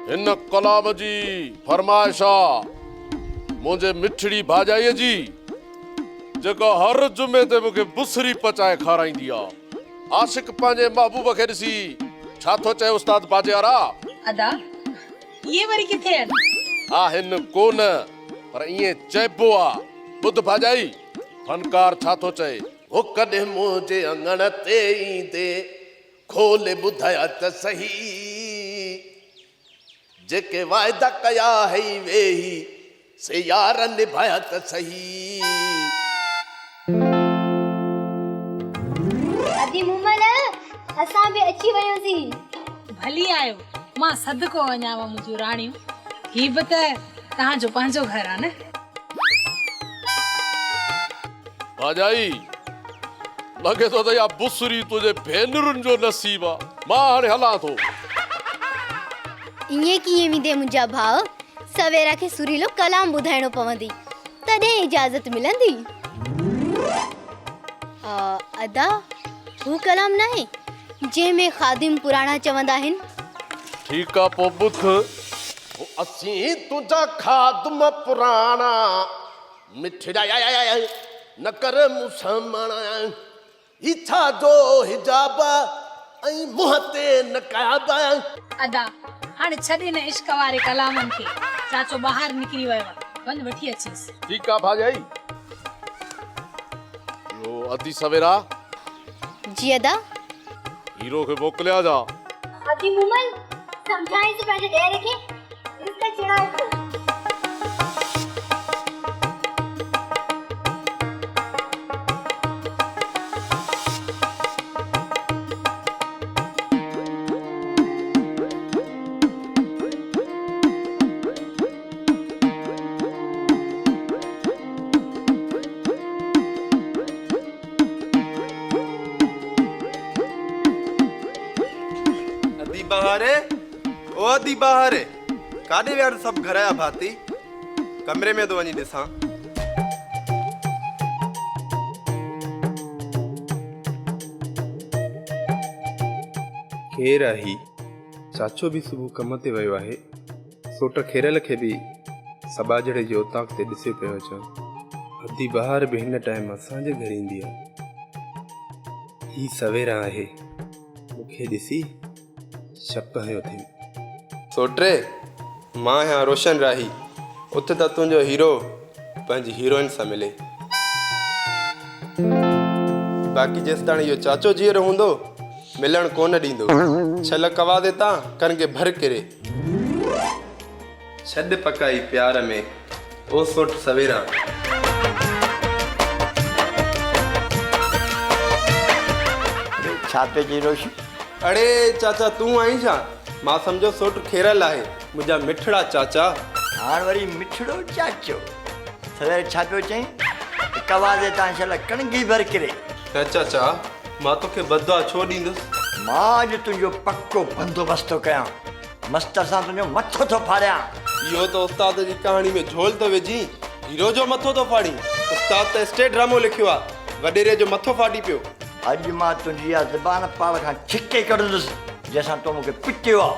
इन कलाम जी फरमाइशा मुझे मिठड़ी भाजाई जी जको हर जुमे ते मुके बुसरी पचाए खाराईंदी आ। आशिक पांजे महबूब खे ॾिसी छा थो चए उस्ताद बाजियारा? अदा ये वरी किथे आहिन कोन पर इए चइबो आ। बुध भाजाई फनकार छा थो चए? हो कॾहिं मुंहिंजे अंगण ते ईंदे खोले ॿुधाया त सही जेके वाइदा कया हई वेही से यार निभाया त सही। अदी मुमल असां बि अची वयोसी। भली आयो मां सदको वञाव मुंहिंजूं राणियूं। ही बि त तव्हांजो पंहिंजो घर आहे न। भाजाई लगे तो या बुसरी तुझे भेनरुनि जो नसीब आ। मां हाणे हलां थो। इए कीअं वेंदे मुंहिंजा भाउ? सवेरा खे सुरीलो कलाम ॿुधाइणो पवंदी तॾहिं इजाज़त मिलंदी। अदा हू कलाम न आहे जंहिंमें ख़ादिम पुराणा चवंदा आहिनि। ठीक आ पो बुध असीं तुझा खादम पुराणा मिठड़ा न कर मुसलमाना इच्छा जो हिजाब ऐं मुंह ते नकाब। अदा हाणे छॾे न इश्क वारे कलामनि खे। चाचो ॿाहिरि निकिरी वियो आहे वञ वठी अचेसि। ठीक आ भाजाई। यो अदी सवेरा जी अदा। हीरो खे मोकिलिया जा। अदी मुमल समझाई से पंहिंजे ॾेर खे रिश्ता चिड़ाए। दी बाहर काॾे विया सभु घर जा भाती? कमरे में तो वञी ॾिसां। केर आहे? चाचो भी सुबुह कम ते वियो आहे। सोट खेरल खे भी सबाजड़े जे उताक ते ॾिसे पियो अचां। अदी बहार भी हिन टाइम असांजे घर ईंदी आहे। ही सवेरा आहे। मूंखे ॾिसी शक हयो थी। सोट्रे मां यहाँ रोशन राही उते त तुंहिंजो हीरो पंहिंजी हीरोइन सां मिले। बाक़ी जेसि ताणी इहो चाचो जीअरो हूंदो मिलण कोन ॾींदो। छल कवा दे ता कन के भर किरे। छॾ पकाई प्यार में ओ सोट सवेरा। छा पे जी रोशन? अड़े चाचा तू आई छा? मां समझो सोट खेरल आहे मुंहिंजा मिठड़ा चाचा। हाण वरी मिठड़ो चाचो सवेरे छा पियो चई? कवा दे तां छल कणगी भर किरे। त चाचा मां तोखे बदुआ छो ॾींदुसि? मां अॼु तुंहिंजो पक्को बंदोबस्त थो कयां। मस्त सां तुंहिंजो मथो थो फाड़ियां। इहो त उस्ताद जी कहाणी में झोल तो विझी हीरो जो मथो तो फाड़ी। उस्ताद त स्टेट ड्रामो लिखियो आहे वॾेरे जो मथो फाटी पियो। अॼु मां तुंहिंजी इहा ज़बान पाल खां छिके कढंदुसि जंहिंसां तो मूंखे पिटियो आहे।